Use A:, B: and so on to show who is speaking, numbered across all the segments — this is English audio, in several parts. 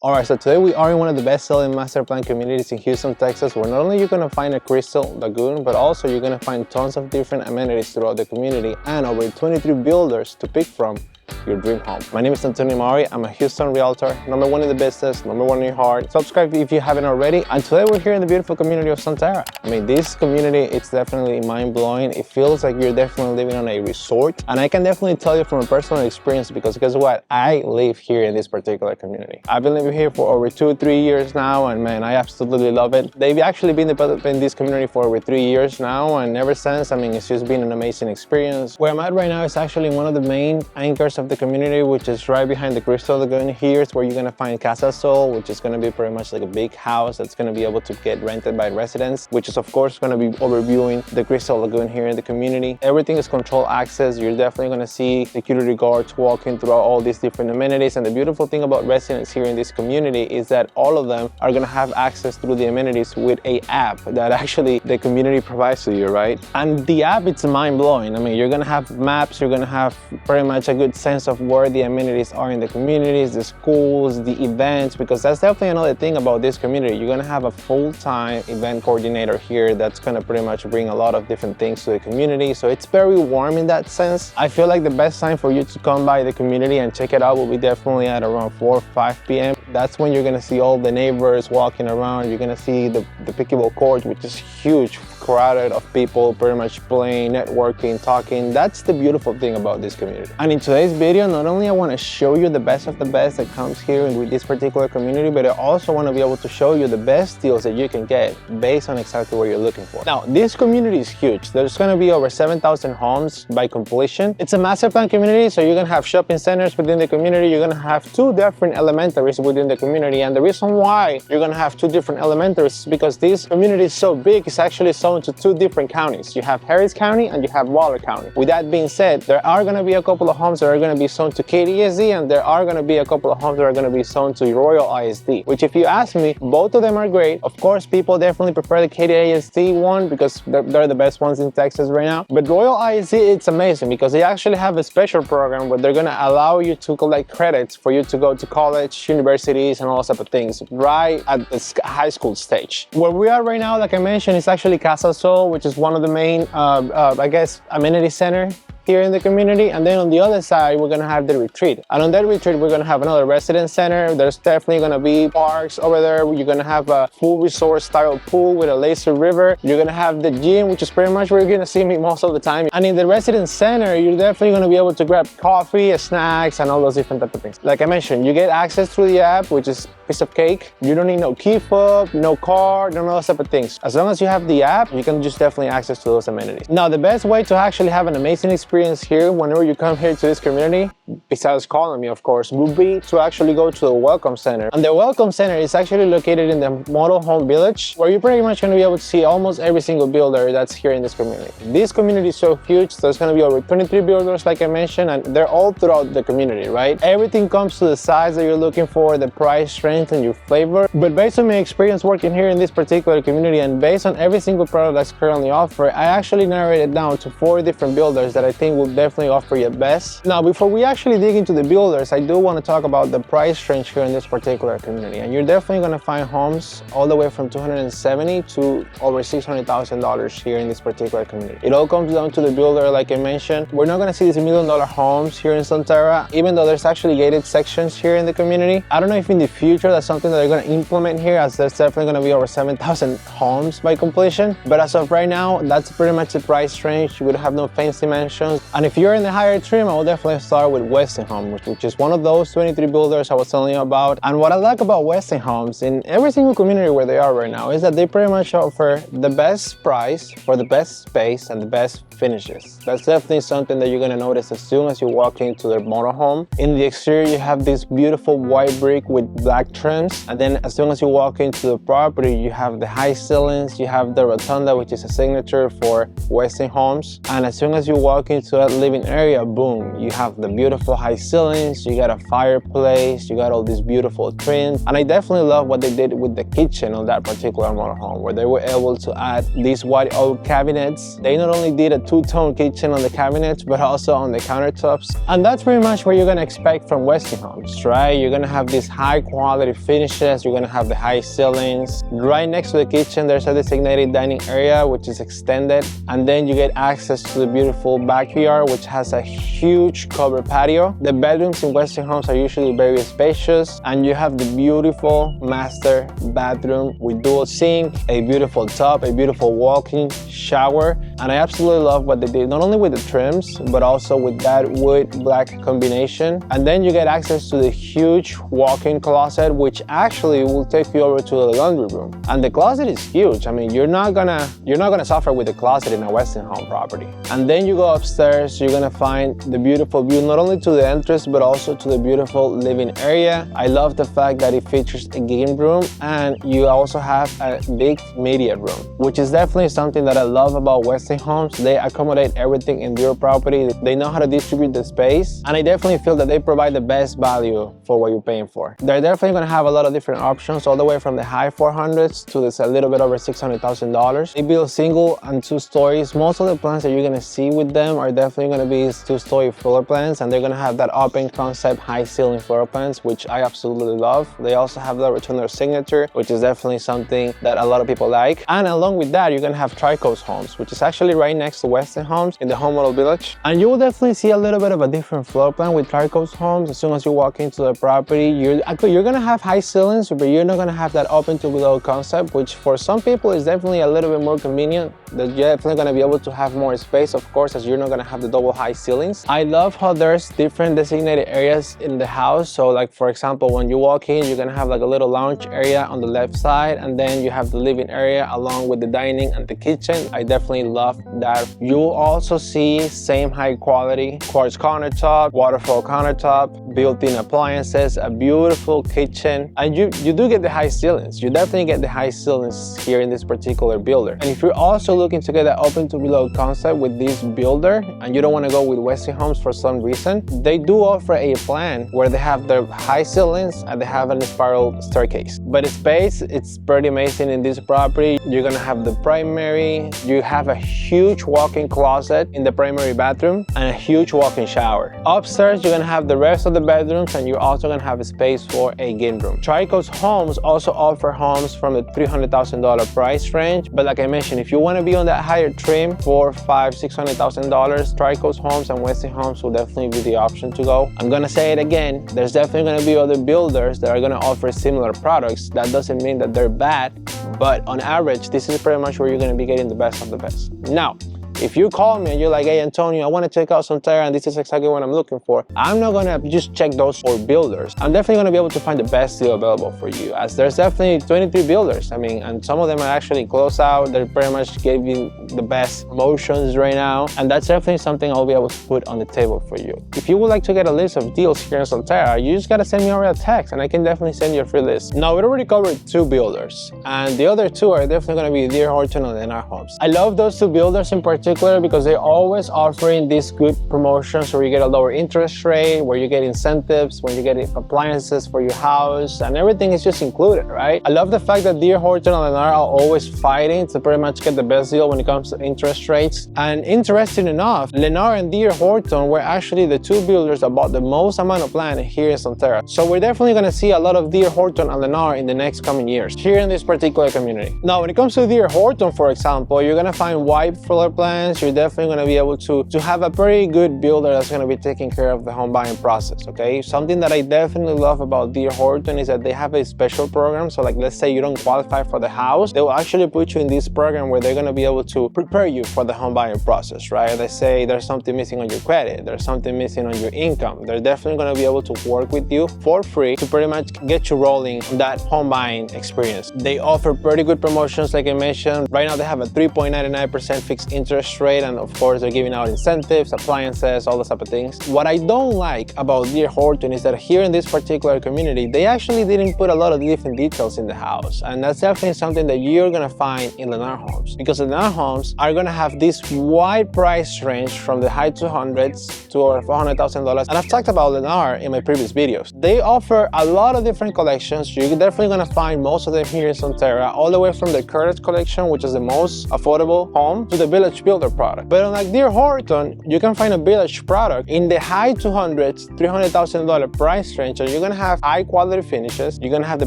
A: Alright, so today we are in one of the best-selling master plan communities in Houston, Texas, where not only you're going to find a Crystal Lagoon, but also you're going to find tons of different amenities throughout the community and over 23 builders to pick from your dream home. My name is Antonio. I'm a Houston Realtor, #1 in the business, #1 in your heart. Subscribe if you haven't already. And today we're here in the beautiful community of Sunterra. I mean, this community, it's definitely mind-blowing. It feels like you're definitely living on a resort. And I can definitely tell you from a personal experience, because guess what? I live here in this particular community. I've been living here for over 2-3 years now, and man, I absolutely love it. They've actually been in this community for over 3 years now, and ever since, I mean, it's just been an amazing experience. Where I'm at right now is actually one of the main anchors of the community, which is right behind the Crystal Lagoon. Here's where you're gonna find Casa Sol, which is gonna be pretty much like a big house that's gonna be able to get rented by residents, which is of course gonna be overviewing the Crystal Lagoon here in the community. Everything is controlled access. You're definitely gonna see security guards walking throughout all these different amenities. And the beautiful thing about residents here in this community is that all of them are gonna have access through the amenities with a app that actually the community provides to you, right? And the app, it's mind-blowing. I mean, you're gonna have maps, you're gonna have pretty much a good sense of where the amenities are in the communities, the schools, the events, because that's definitely another thing about this community. You're gonna have a full-time event coordinator here that's gonna pretty much bring a lot of different things to the community. So it's very warm in that sense. I feel like the best time for you to come by the community and check it out will be definitely at around 4 or 5 p.m. That's when you're gonna see all the neighbors walking around. You're gonna see the pickleball court, which is huge, crowded of people pretty much playing, networking, talking. That's the beautiful thing about this community. And in today's video, not only I want to show you the best of the best that comes here with this particular community, but I also want to be able to show you the best deals that you can get based on exactly what you're looking for. Now, this community is huge. There's going to be over 7,000 homes by completion. It's a master plan community, so you're going to have shopping centers within the community. You're going to have 2 different elementaries within the community. And the reason why you're going to have 2 different elementaries is because this community is so big, it's actually zoned to 2 different counties. You have Harris County and you have Waller County. With that being said, there are going to be a couple of homes that are going to be zoned to Katy ISD, and there are going to be a couple of homes that are going to be zoned to Royal ISD, which if you ask me, both of them are great. Of course, people definitely prefer the Katy ISD one because they're the best ones in Texas right now. But Royal ISD, it's amazing because they actually have a special program where they're going to allow you to collect credits for you to go to college, universities, and all sorts of things right at the high school stage. Where we are right now, like I mentioned, is actually Casa Sol, which is one of the main, I guess, amenity center here in the community. And then on the other side, we're gonna have the retreat. And on that retreat, we're gonna have another residence center. There's definitely gonna be parks over there. You're gonna have a full resort style pool with a lazy river. You're gonna have the gym, which is pretty much where you're gonna see me most of the time. And in the residence center, you're definitely gonna be able to grab coffee, snacks, and all those different type of things. Like I mentioned, you get access through the app, which is a piece of cake. You don't need no key fob, no card, no those type of things. As long as you have the app, you can just definitely access to those amenities. Now, the best way to actually have an amazing experience here whenever you come here to this community, besides calling me of course, would be to actually go to the Welcome Center. And the Welcome Center is actually located in the Model Home Village, where you're pretty much going to be able to see almost every single builder that's here in this community. This community is so huge, so there's going to be over 23 builders like I mentioned, and they're all throughout the community, right? Everything comes to the size that you're looking for, the price range, and your flavor. But based on my experience working here in this particular community and based on every single product that's currently offered, I actually narrowed it down to 4 different builders that I think will definitely offer you best. Now, before we actually dig into the builders, I do want to talk about the price range here in this particular community. And you're definitely going to find homes all the way from $270,000 to over $600,000 here in this particular community. It all comes down to the builder, like I mentioned. We're not going to see these $1 million homes here in Sunterra, even though there's actually gated sections here in the community. I don't know if in the future that's something that they're going to implement here, as there's definitely going to be over 7,000 homes by completion. But as of right now, that's pretty much the price range. You would have no fancy mansions. And if you're in the higher trim, I will definitely start with Westinghouse, which is one of those 23 builders I was telling you about. And what I like about Westinghouse in every single community where they are right now is that they pretty much offer the best price for the best space and the best finishes. That's definitely something that you're going to notice as soon as you walk into their motorhome. In the exterior, you have this beautiful white brick with black trims, and then as soon as you walk into the property, you have the high ceilings, you have the rotunda, which is a signature for Westinghouse. And as soon as you walk into that living area, boom, you have the beautiful high ceilings, you got a fireplace, you got all these beautiful trims. And I definitely love what they did with the kitchen on that particular motorhome, where they were able to add these white oak cabinets. They not only did a 2-tone kitchen on the cabinets, but also on the countertops. And that's pretty much what you're gonna expect from Westinghouse, right? You're gonna have this high quality quality finishes. You're gonna have the high ceilings. Right next to the kitchen, there's a designated dining area, which is extended. And then you get access to the beautiful backyard, which has a huge covered patio. The bedrooms in Weston homes are usually very spacious. And you have the beautiful master bathroom with dual sink, a beautiful tub, a beautiful walk-in shower. And I absolutely love what they did, not only with the trims, but also with that wood black combination. And then you get access to the huge walk-in closet, which actually will take you over to the laundry room. And the closet is huge. I mean, you're not gonna suffer with the closet in a Weston home property. And then you go upstairs, you're gonna find the beautiful view, not only to the entrance, but also to the beautiful living area. I love the fact that it features a game room, and you also have a big media room, which is definitely something that I love about Weston homes. They accommodate everything in their property. They know how to distribute the space, and I definitely feel that they provide the best value for what you're paying for. They're definitely going to have a lot of different options, all the way from the high 400s to this a little bit over $600,000. They build single and two stories. Most of the plans that you're going to see with them are definitely going to be two-story floor plans, and they're going to have that open concept high ceiling floor plans, which I absolutely love. They also have the returner signature, which is definitely something that a lot of people like. And along with that, you're going to have Tri-Coast homes, which is actually right next to Weston homes in the home model village. And you will definitely see a little bit of a different floor plan with Tri-Coast homes. As soon as you walk into the property, you're going to have high ceilings, but you're not going to have that open to below concept, which for some people is definitely a little bit more convenient. They're definitely going to be able to have more space, of course, as you're not going to have the double high ceilings. I love how there's different designated areas in the house. So like, for example, when you walk in, you're going to have like a little lounge area on the left side, and then you have the living area along with the dining and the kitchen. I definitely love that. You'll also see same high quality quartz countertop, waterfall countertop, built-in appliances, a beautiful kitchen, and you do get the high ceilings. You definitely get the high ceilings here in this particular builder. And if you're also looking to get that open to below concept with this builder, and you don't want to go with Weston homes for some reason, they do offer a plan where they have the high ceilings and they have a spiral staircase. But the space, it's pretty amazing in this property. You're gonna have the primary, you have a huge walk-in closet in the primary bathroom and a huge walk-in shower. Upstairs, you're gonna have the rest of the bedrooms, and you're also gonna have a space for a game room. Tri-Coast homes also offer homes from the $300,000 price range, but like I mentioned, if you want to be on that higher trim, $400,000, $500,000, $600,000, Tri-Coast homes and Weston homes will definitely be the option to go. I'm gonna say it again, there's definitely gonna be other builders that are gonna offer similar products. That doesn't mean that they're bad, but on average, this is pretty much where you're gonna be getting the best of the best. Now, if you call me and you're like, hey Antonio, I want to check out Sunterra and this is exactly what I'm looking for, I'm not gonna just check those 4 builders. I'm definitely gonna be able to find the best deal available for you, as there's definitely 23 builders. I mean, and some of them are actually close out. They're pretty much giving the best promotions right now, and that's definitely something I'll be able to put on the table for you. If you would like to get a list of deals here in Sunterra, you just gotta send me over a text and I can definitely send you a free list. Now, we already covered 2 builders, and the other 2 are definitely gonna be D.R. Horton and Lennar Homes. I love those 2 builders in particular because they're always offering these good promotions where you get a lower interest rate, where you get incentives, when you get appliances for your house, and everything is just included, right? I love the fact that D.R. Horton and Lennar are always fighting to pretty much get the best deal when it comes to interest rates. And interesting enough, Lennar and D.R. Horton were actually the 2 builders that bought the most amount of land here in Sunterra. So we're definitely gonna see a lot of D.R. Horton and Lennar in the next coming years here in this particular community. Now, when it comes to D.R. Horton, for example, you're gonna find wide floor plans. You're definitely going to be able to have a pretty good builder that's going to be taking care of the home buying process, okay? Something that I definitely love about D.R. Horton is that they have a special program. So like, let's say you don't qualify for the house, they will actually put you in this program where they're going to be able to prepare you for the home buying process, right? They say there's something missing on your credit, there's something missing on your income. They're definitely going to be able to work with you for free to pretty much get you rolling on that home buying experience. They offer pretty good promotions, like I mentioned. Right now they have a 3.99% fixed interest rate, and of course they're giving out incentives, appliances, all those type of things. What I don't like about D.R. Horton is that here in this particular community, they actually didn't put a lot of different details in the house, and that's definitely something that you're gonna find in Lennar Homes, because Lennar Homes are gonna have this wide price range from the high 200s to over $400,000, and I've talked about Lennar in my previous videos. They offer a lot of different collections. You're definitely gonna find most of them here in Sunterra, all the way from the Curtis collection, which is the most affordable home, to the Village Builder builder product. But unlike dear Horton, you can find a village product in the high 200s, $300,000 price range, and you're gonna have high quality finishes. You're gonna have the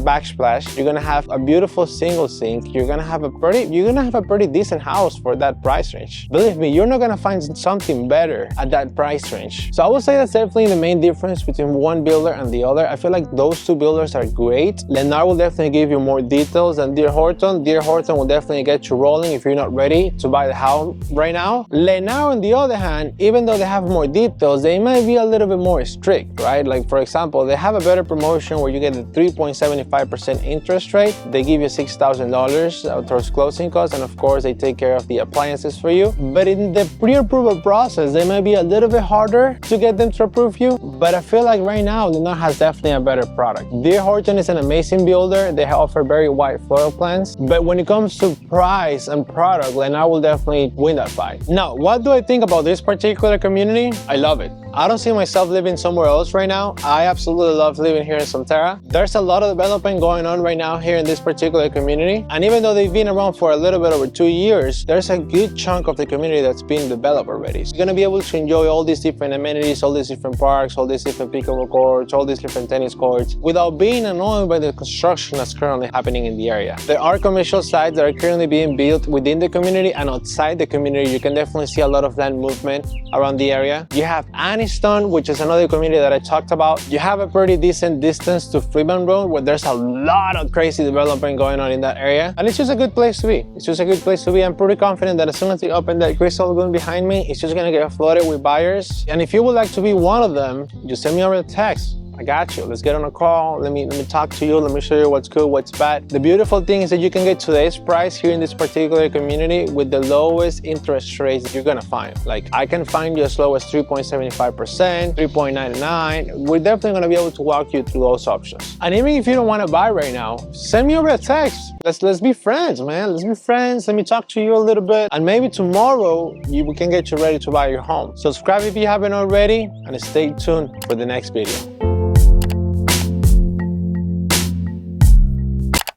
A: backsplash. You're gonna have a beautiful single sink. You're gonna have a pretty decent house for that price range. Believe me, you're not gonna find something better at that price range. So I would say that's definitely the main difference between one builder and the other. I feel like those two builders are great. Lennar will definitely give you more details than dear Horton. Dear Horton will definitely get you rolling if you're not ready to buy the house right now. Lennar, on the other hand, even though they have more details, they might be a little bit more strict, right? Like for example, they have a better promotion where you get the 3.75% interest rate. They give you $6,000 towards closing costs, and of course they take care of the appliances for you. But in the pre-approval process, they might be a little bit harder to get them to approve you. But I feel like right now, Lennar has definitely a better product. Dear Horton is an amazing builder. They offer very wide floor plans. But when it comes to price and product, Lennar will definitely win that fight. Now, what do I think about this particular community? I love it. I don't see myself living somewhere else right now. I absolutely love living here in Sunterra. There's a lot of development going on right now here in this particular community. And even though they've been around for a little bit over 2 years, there's a good chunk of the community that's been developed already. So you're gonna be able to enjoy all these different amenities, all these different parks, all these different pickleball courts, all these different tennis courts, without being annoyed by the construction that's currently happening in the area. There are commercial sites that are currently being built within the community, and outside the community, you can definitely see a lot of land movement around the area. You have Aniston, which is another community that I talked about. You have a pretty decent distance to Freeman Road, where there's a lot of crazy development going on in that area. And it's just a good place to be. It's just a good place to be. I'm pretty confident that as soon as they open that Crystal Lagoon behind me, it's just gonna get flooded with buyers. And if you would like to be one of them, just send me over a text. I got you. Let's get on a call. Let me talk to you. Let me show you what's good, what's bad. The beautiful thing is that you can get today's price here in this particular community with the lowest interest rates that you're gonna find. Like I can find you as low as 3.75%, 3.99. We're definitely gonna be able to walk you through those options. And even if you don't want to buy right now, send me over a text. Let's be friends, man. Let's be friends. Let me talk to you a little bit. And maybe tomorrow we can get you ready to buy your home. Subscribe if you haven't already, and stay tuned for the next video.